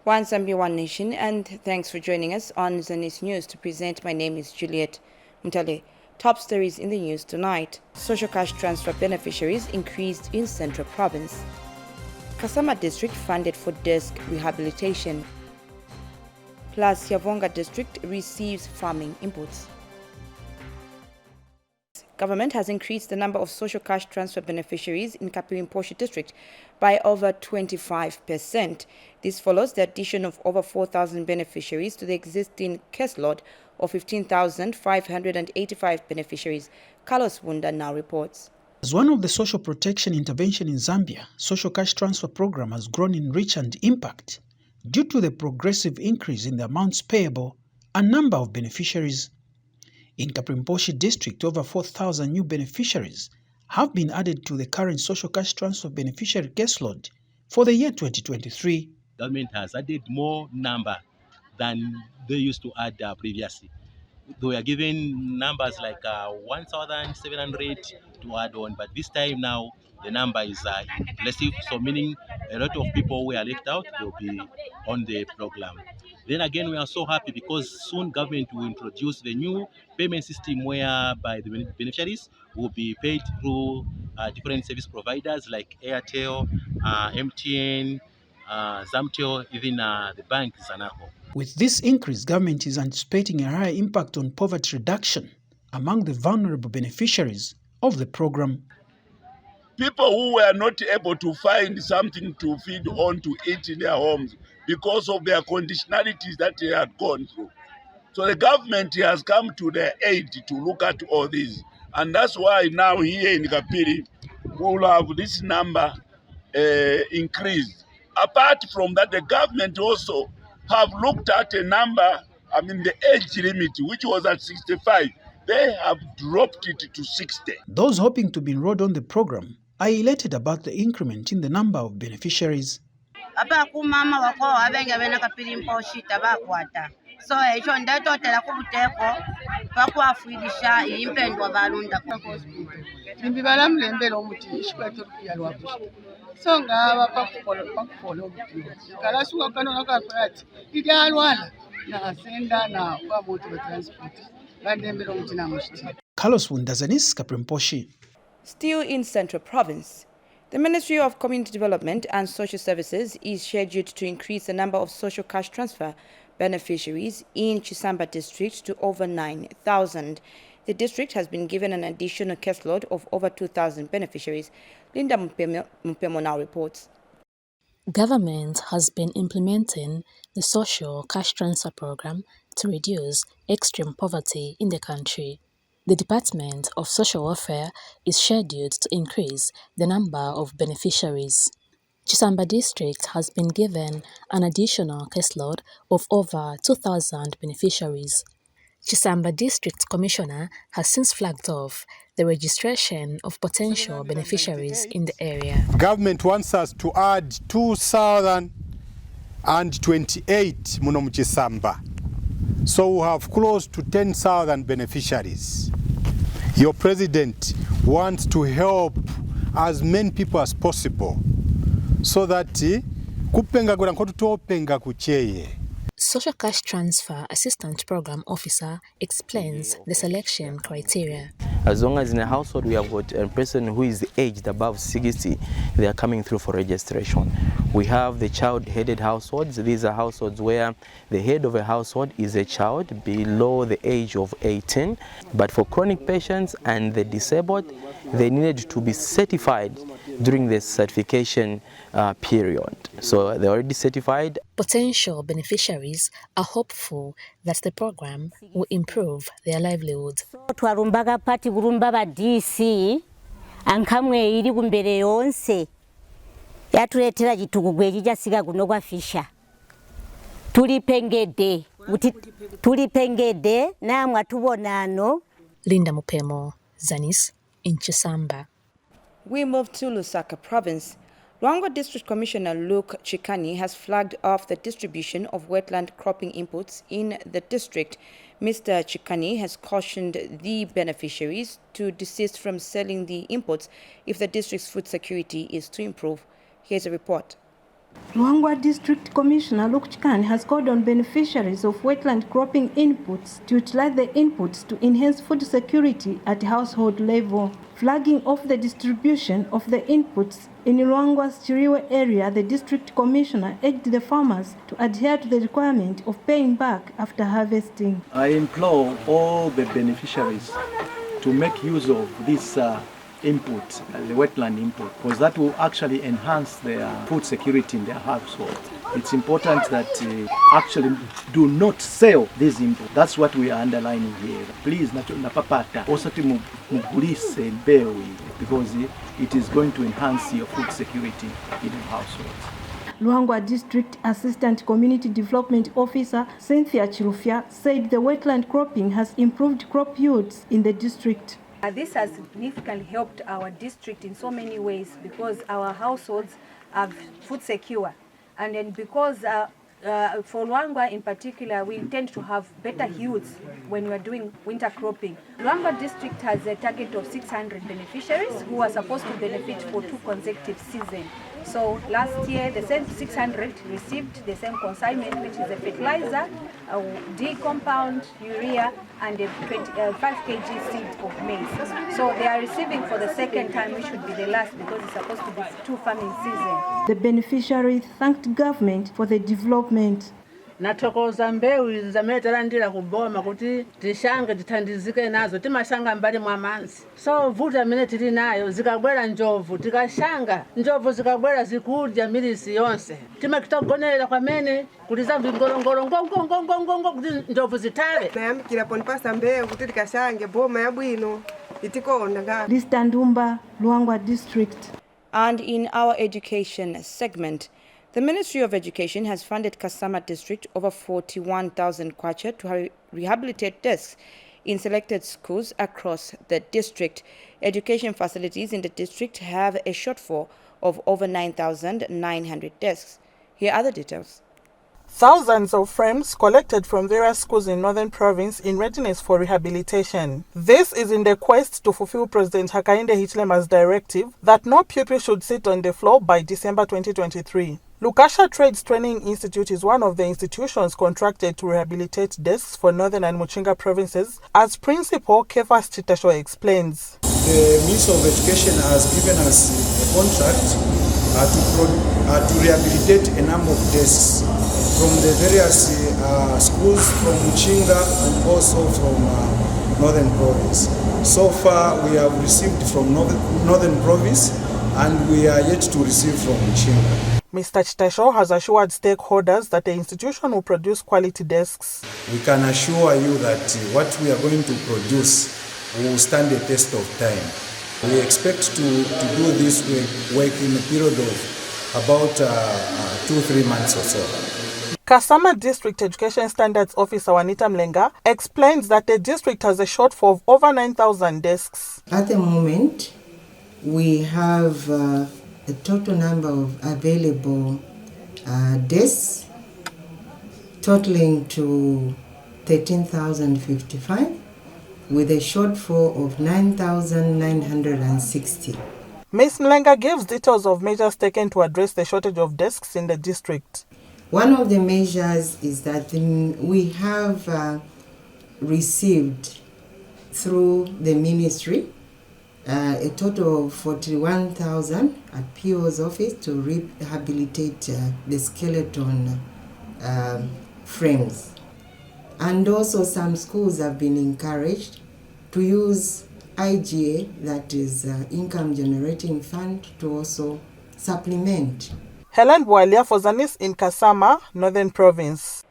One Zambia, One Nation, and thanks for joining us on Zanis News. To present, my name is Juliet Mutale. Top stories in the news tonight. Social cash transfer beneficiaries increased in Central Province. Kasama District funded for desk rehabilitation. Plus, Yavonga District receives farming inputs. Government has increased the number of social cash transfer beneficiaries in Kapirimposhi district by over 25%. This follows the addition of over 4,000 beneficiaries to the existing caseload of 15,585 beneficiaries. Carlos Wunda now reports. As one of the social protection intervention in Zambia, social cash transfer program has grown in reach and impact due to the progressive increase in the amounts payable and number of beneficiaries. In Kapirimposhi district, over 4,000 new beneficiaries have been added to the current social cash transfer beneficiary caseload for the year 2023. Government has added more number than they used to add previously. They were given numbers like 1,700 to add on, but this time now the number is impressive, so meaning a lot of people who are left out will be on the program. Then again, we are so happy because soon government will introduce the new payment system whereby the beneficiaries will be paid through different service providers like Airtel, MTN, Zamtel, even the bank Zanaco. With this increase, government is anticipating a higher impact on poverty reduction among the vulnerable beneficiaries of the program. People who were not able to find something to feed on to eat in their homes because of their conditionalities that they had gone through. So the government has come to their aid to look at all this. And that's why now here in Kapiri, we will have this number increased. Apart from that, the government also have looked at a number, the age limit, which was at 65. They have dropped it to 60. Those hoping to be enrolled on the program are elated about the increment in the number of beneficiaries. So ekyo ndetotera ku buteeko bakwafiirisha impendwa balunda nimbibala mulembera omuti ekikwato lwakuyalwakusha so ngaba pakukola omuti kalasuka kano kakati idyalwala nasenda na kwa moto wa transport bandembera omuti namushiti. Carlos Wunda, Zanis, Kapirimposhi. Still in Central Province, the Ministry of Community Development and Social Services is scheduled to increase the number of social cash transfer beneficiaries in Chisamba district to over 9,000. The district has been given an additional caseload of over 2,000 beneficiaries. Linda Mpemo now reports. Government has been implementing the social cash transfer program to reduce extreme poverty in the country. The Department of Social Welfare is scheduled to increase the number of beneficiaries. Chisamba district has been given an additional caseload of over 2,000 beneficiaries. Chisamba District Commissioner has since flagged off the registration of potential beneficiaries in the area. Government wants us to add 2,028 muno mu Chisamba. So we have close to 10,000 beneficiaries. Your president wants to help as many people as possible, so that kupenga gura nkotutopenga kucheye. Social Cash Transfer Assistant Program Officer explains the selection criteria. As long as in a household we have got a person who is aged above 60, they are coming through for registration. We have the child-headed households. These are households where the head of a household is a child below the age of 18. But for chronic patients and the disabled, they needed to be certified during the certification period. So they're already certified. Potential beneficiaries are hopeful that the program will improve their livelihood. Twarumbaga pati burumba ba DC ankamwe iri kumbere yonse yatuletera gitugugwe kijasiga guno kwa fisha tulipengede namwe tubonano. Linda Mpemo, Zanis, in Chisamba. We move to Lusaka Province. Luangwa District Commissioner Luke Chikani has flagged off the distribution of wetland cropping inputs in the district. Mr. Chikani has cautioned the beneficiaries to desist from selling the inputs if the district's food security is to improve. Here's a report. Luangwa District Commissioner Luke Chikan has called on beneficiaries of wetland cropping inputs to utilize the inputs to enhance food security at household level. Flagging off the distribution of the inputs in Luangwa's Chiriwe area, the District Commissioner urged the farmers to adhere to the requirement of paying back after harvesting. I implore all the beneficiaries to make use of this input, the wetland input, because that will actually enhance their food security in their household. It's important that actually do not sell this input. That's what we are underlining here. Please, napapata also mugulise mbewu, because it is going to enhance your food security in your household. Luangwa District Assistant Community Development Officer Cynthia Chirufya said the wetland cropping has improved crop yields in the district. This has significantly helped our district in so many ways because our households are food secure, and then because for Luangwa in particular, we intend to have better yields when we are doing winter cropping. Luangwa district has a target of 600 beneficiaries who are supposed to benefit for 2 consecutive seasons. So last year, the same 600 received the same consignment, which is a fertilizer, a D compound, urea, and a 5 kg seed of maize. So they are receiving for the second time, which should be the last because it's supposed to be 2 farming seasons. The beneficiaries thanked government for the development. Nathokoza mbewu zamene talandira kuboma kuti tishange tithandizike nazo timashanga mbali mwa manzi. So vuta amene tili nayo zikabwera njovu tikashanga njovu zikabwera zikudya milisi yonse timakitogonera kwamene kuti zambi ngorongoro ngongongongongongo kuti njovu zitale. Nayambikira ponipasa mbewu kuti tikashange boma yabwino itikonda nga. Lista Ndumba, Luangwa District. And in our education segment, the Ministry of Education has funded Kasama District over 41,000 kwacha to rehabilitate desks in selected schools across the district. Education facilities in the district have a shortfall of over 9,900 desks. Here are the details. Thousands of frames collected from various schools in Northern Province in readiness for rehabilitation. This is in the quest to fulfill President Hakainde Hichilema's directive that no pupil should sit on the floor by December 2023. Lukasha Trades Training Institute is one of the institutions contracted to rehabilitate desks for Northern and Muchinga provinces, as Principal Kefas Chitasho explains. The Ministry of Education has given us a contract to rehabilitate a number of desks from the various schools from Muchinga and also from Northern Province. So far we have received from Northern Province and we are yet to receive from Muchinga. Mr. Chitasho has assured stakeholders that the institution will produce quality desks. We can assure you that what we are going to produce will stand the test of time. We expect to do this work in a period of about 2-3 months or so. Kasama District Education Standards Officer Wanita Mlenga explains that the district has a shortfall of over 9,000 desks. At the moment, we have a total number of available desks totaling to 13,055 with a shortfall of 9,960. Ms. Mlenga gives details of measures taken to address the shortage of desks in the district. One of the measures is that we have received through the ministry a total of 41,000 at PO's office to rehabilitate the skeleton frames. And also some schools have been encouraged to use IGA, that is income generating fund, to also supplement. Helen Bwalia for Zanis in Kasama, Northern Province.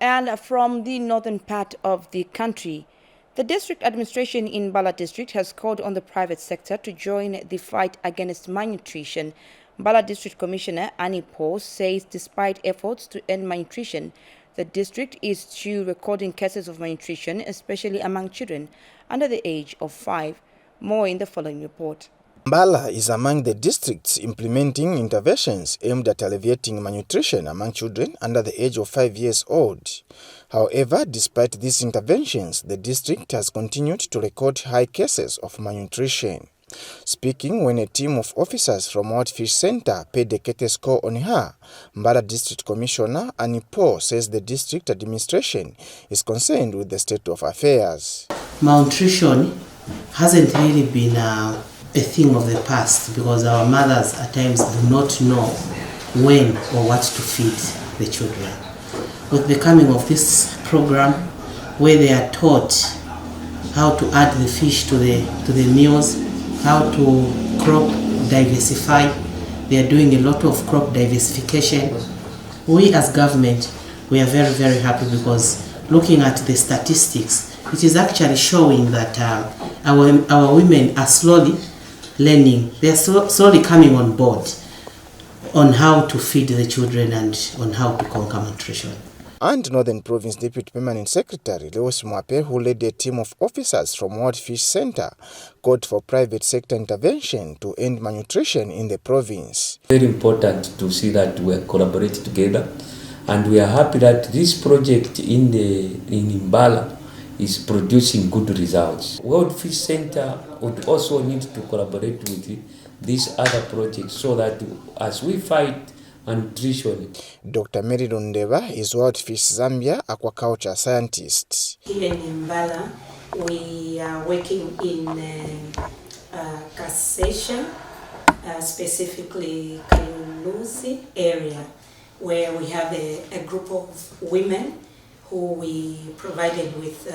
And from the northern part of the country, the district administration in Bala district has called on the private sector to join the fight against malnutrition. Bala District Commissioner Annie Paul says despite efforts to end malnutrition, the district is still recording cases of malnutrition, especially among children under the age of 5. More in the following report. Mbala is among the districts implementing interventions aimed at alleviating malnutrition among children under the age of 5 years old. However, despite these interventions, the district has continued to record high cases of malnutrition. Speaking when a team of officers from World Fish Center paid a courtesy call on her, Mbala District Commissioner Annie Paul says the district administration is concerned with the state of affairs. Malnutrition hasn't really been a thing of the past because our mothers at times do not know when or what to feed the children. With the coming of this program, where they are taught how to add the fish to the meals, how to crop diversify, they are doing a lot of crop diversification. We as government, we are very, very happy because looking at the statistics, it is actually showing that our women are slowly learning, they are slowly coming on board on how to feed the children and on how to conquer malnutrition. And Northern Province Deputy Permanent Secretary Lewis Mwape, who led a team of officers from World Fish Center, called for private sector intervention to end malnutrition in the province. Very important to see that we collaborate together, and we are happy that this project in Mbala is producing good results. World Fish Center would also need to collaborate with these other projects so that as we fight malnutrition. Dr. Mary Lundeba is World Fish Zambia aquaculture scientist. Here in Mbala, we are working in Kassation, specifically Kalulusi area, where we have a group of women who we provided with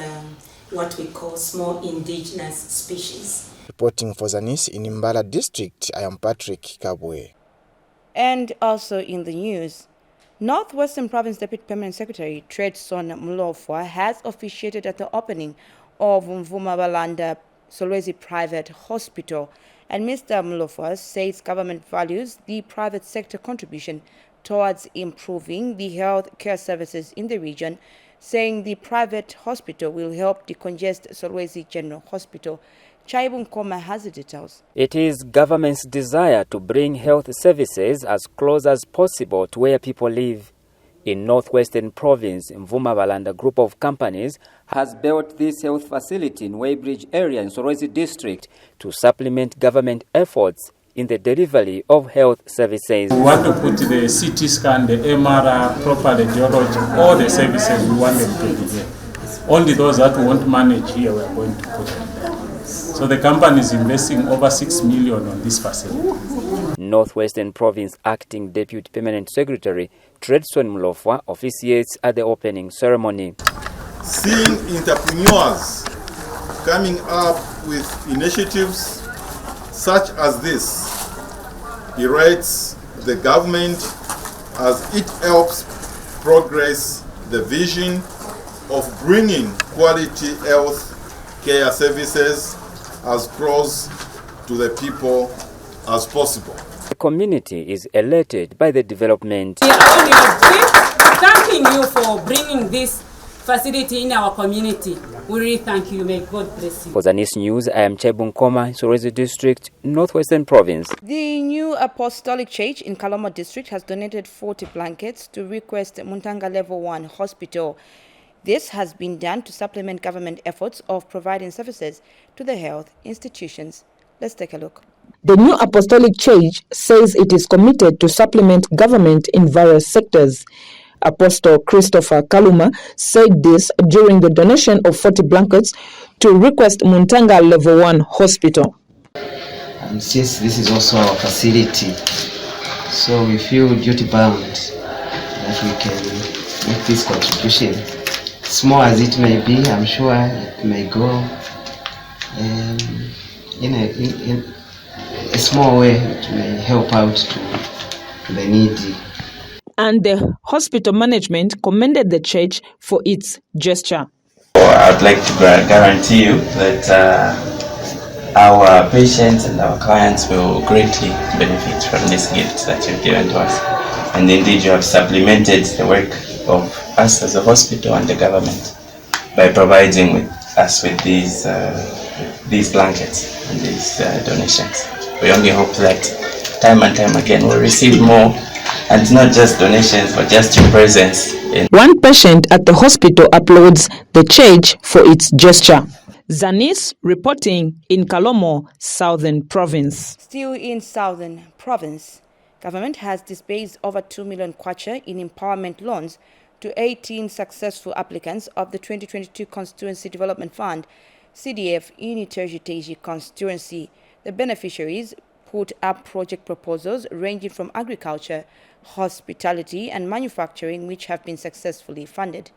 what we call small indigenous species. Reporting for Zanis in Mbala district, I am Patrick Kabwe. And also in the news, Northwestern Province Deputy Permanent Secretary Tredson Mlofwa has officiated at the opening of Mvumabalanda Solwezi Private Hospital. And Mr. Mlofwa says government values the private sector contribution towards improving the health care services in the region, saying the private hospital will help decongest Solwezi General Hospital. Chaibun Koma has the details. It is government's desire to bring health services as close as possible to where people live. In Northwestern Province, Mvumabalanda Group of Companies has built this health facility in Weybridge area in Solwezi District to supplement government efforts in the delivery of health services. We want to put the CT scan, the MRI, proper radiology, all the services we want them to be here. Only those that we won't manage here we are going to put them there. So the company is investing over 6 million on this facility. Northwestern Province Acting Deputy Permanent Secretary Tredson Mlofwa officiates at the opening ceremony. Seeing entrepreneurs coming up with initiatives such as this berates the government as it helps progress the vision of bringing quality health care services as close to the people as possible. The community is elated by the development. We are thanking you for bringing this facility in our community. We really thank you. May God bless you. For Zanis News, I am Chaibun Koma, Solwezi District, Northwestern Province. The new Apostolic Church in Kalomo District has donated 40 blankets to Request Muntanga Level 1 Hospital. This has been done to supplement government efforts of providing services to the health institutions. Let's take a look. The new Apostolic Church says it is committed to supplement government in various sectors. Apostle Christopher Kaluma said this during the donation of 40 blankets to Request Muntanga Level 1 Hospital. And since this is also our facility, so we feel duty-bound that we can make this contribution. Small as it may be, I'm sure it may go in a small way. It may help out to the needy. And the hospital management commended the church for its gesture. I'd like to guarantee you that our patients and our clients will greatly benefit from this gift that you've given to us. And indeed, you have supplemented the work of us as a hospital and the government by providing us with these blankets and these donations. We only hope that time and time again we'll receive more, and not just donations, but just your presence. One patient at the hospital applauds the church for its gesture. Zanis reporting in Kalomo, Southern Province. Still in Southern Province, government has disbursed over 2 million kwacha in empowerment loans to 18 successful applicants of the 2022 Constituency Development Fund, CDF, in Iteji constituency. The beneficiaries put up project proposals ranging from agriculture, hospitality and manufacturing, which have been successfully funded.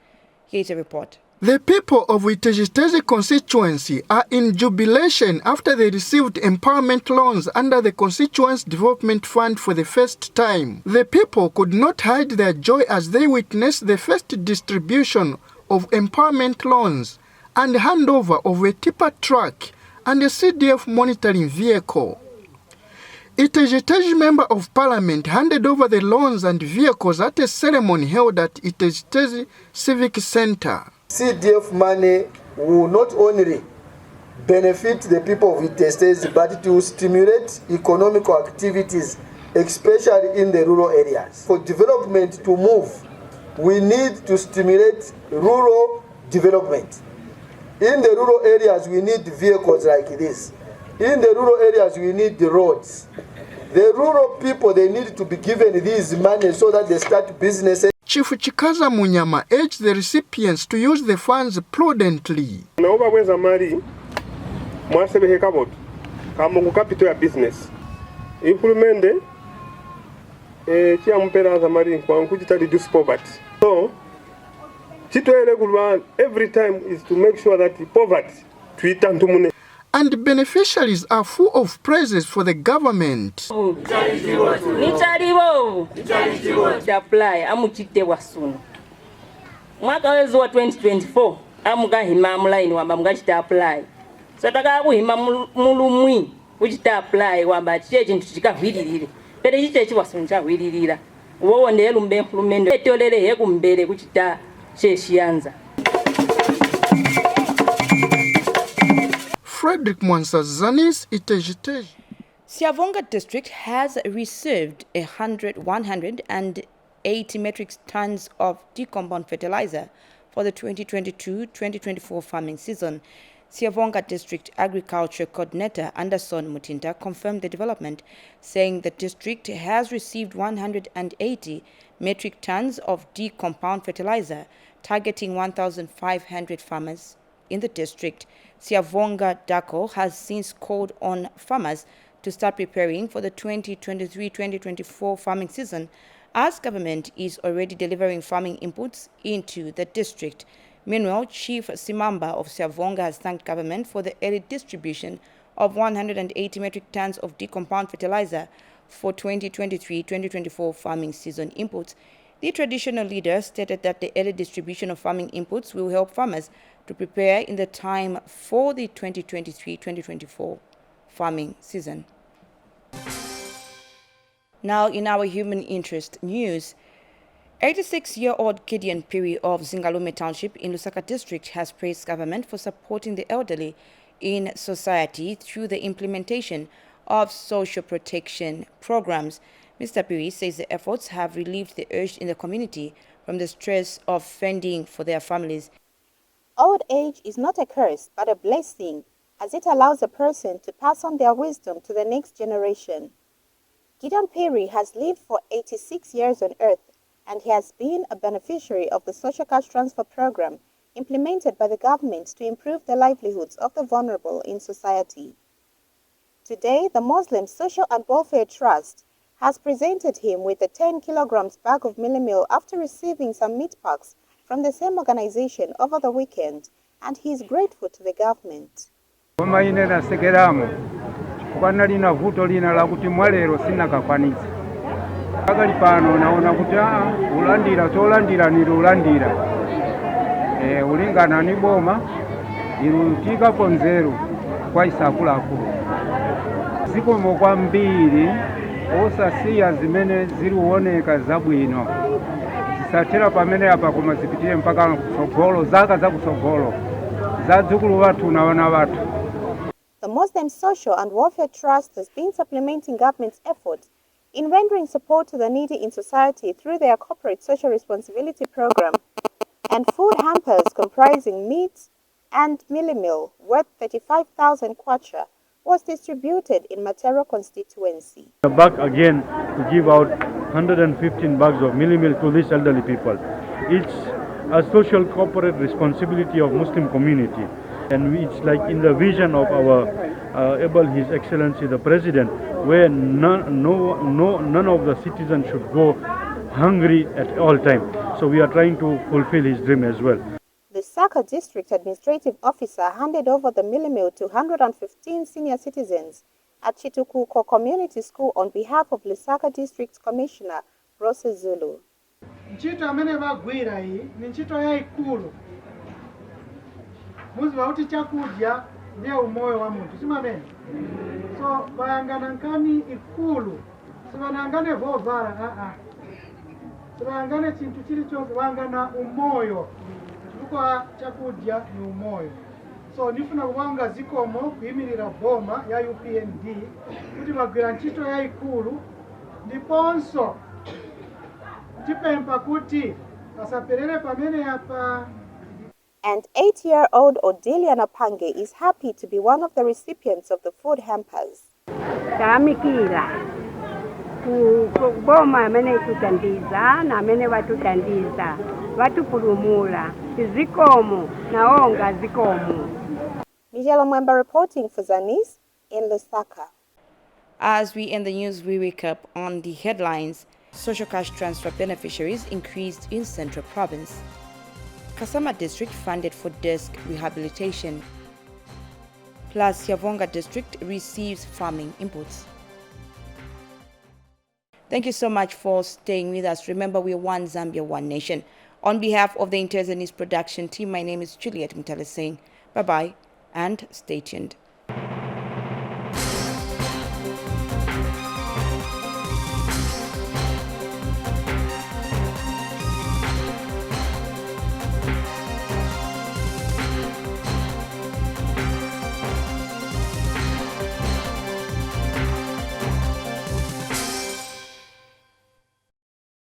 Here's a report. The people of Iteji constituency are in jubilation after they received empowerment loans under the Constituency Development Fund for the first time. The people could not hide their joy as they witnessed the first distribution of empowerment loans and handover of a tipper truck and a CDF monitoring vehicle. Iteji Member of Parliament handed over the loans and vehicles at a ceremony held at Iteji Civic Center. CDF money will not only benefit the people of Iteji, but it will stimulate economic activities, especially in the rural areas. For development to move, we need to stimulate rural development. In the rural areas, we need vehicles like this. In the rural areas, we need the roads. The rural people, they need to be given this money so that they start businesses. Chief Chikaza Munyama urged the recipients to use the funds prudently. Business. Implement reduce poverty. So, every time is to make sure that the poverty and beneficiaries are full of praises for the government. Apply amuchite wasunu mwaka wezi wa 2024 amugahima mulaini wamba mugachita apply so takakuhima mulumwi kuchita apply wamba chiye chintu chikahwiririre pere chiche chiwasunu chahwiririra wowo ndiye lumbe implement etolere hekumbere kuchita cheshianza. Frederick Mwansa, Zanis, Iteji. Siavonga district has received 180 metric tons of decompound fertilizer for the 2022-2024 farming season. Siavonga District Agriculture Coordinator Anderson Mutinda confirmed the development, saying the district has received 180 metric tons of decompound fertilizer, targeting 1,500 farmers in the district. Siavonga DACO has since called on farmers to start preparing for the 2023-2024 farming season, as government is already delivering farming inputs into the district. Meanwhile, Chief Simamba of Siavonga has thanked government for the early distribution of 180 metric tons of decompound fertilizer for 2023-2024 farming season inputs. The traditional leader stated that the early distribution of farming inputs will help farmers to prepare in the time for the 2023-2024 farming season. Now, in our human interest news, 86-year-old Gideon Piri of Zingalume Township in Lusaka District has praised government for supporting the elderly in society through the implementation of social protection programs. Mr. Piri says the efforts have relieved the urge in the community from the stress of fending for their families. Old age is not a curse, but a blessing, as it allows a person to pass on their wisdom to the next generation. Gideon Piri has lived for 86 years on earth, and he has been a beneficiary of the social cash transfer program implemented by the government to improve the livelihoods of the vulnerable in society. Today, the Muslim Social and Welfare Trust has presented him with a 10 kilograms bag of milli meal after receiving some meat packs from the same organization over the weekend, and he is grateful to the government. Ulingana ni boma irutika ponzero kwa isakulaku ziko mokwa mbili osasiya zimene ziliwoneka zabwino zisatera pamene apa koma zipitire mpaka kusogolo zaka za kusogolo zadzukulu bathu na wana bathu. The Muslim Social and Welfare Trust has been supplementing government's efforts in rendering support to the needy in society through their corporate social responsibility program and food hampers comprising meat, and Millimil, worth 35,000 kwacha, was distributed in Matero constituency. Back again to give out 115 bags of millimil to these elderly people. It's a social corporate responsibility of Muslim community, and it's like in the vision of our His Excellency the President, where none of the citizens should go hungry at all times. So we are trying to fulfill his dream as well. The Lusaka District Administrative Officer handed over the millimil to 115 senior citizens at Chitukuko Community School on behalf of Lusaka District Commissioner Rose Zulu. Ntchito amene bagwira iyi ni ntchito yayikulu. Muziva kuti chakudya ndiye umoyo wa munthu, simamene. So bayangana nkani ikulu, sibanangane vovala sibanangane chinthu chilichonse, bayangana umoyo. Chifukwa chakudya ni umoyo. So nifuna kuwanga zikomo kuyimirira boma ya UPND kuti bagwira ntchito yayikulu ndiponso tipempa kuti asaperere pamene apa. And 8-year-old Odilia Napange is happy to be one of the recipients of the food hampers. Tamikila kuboma amene tutandiza na amene watutandiza watupulumula zikomo naonga zikomo. Mijela Mwemba reporting for Zanis in Lusaka. As we end the news, we recap on the headlines. Social cash transfer beneficiaries increased in Central Province. Kasama District funded for desk rehabilitation. Plus, Yavonga District receives farming inputs. Thank you so much for staying with us. Remember, we're one Zambia, one nation. On behalf of the Zanis production team, my name is Juliet Mutale saying bye-bye and stay tuned.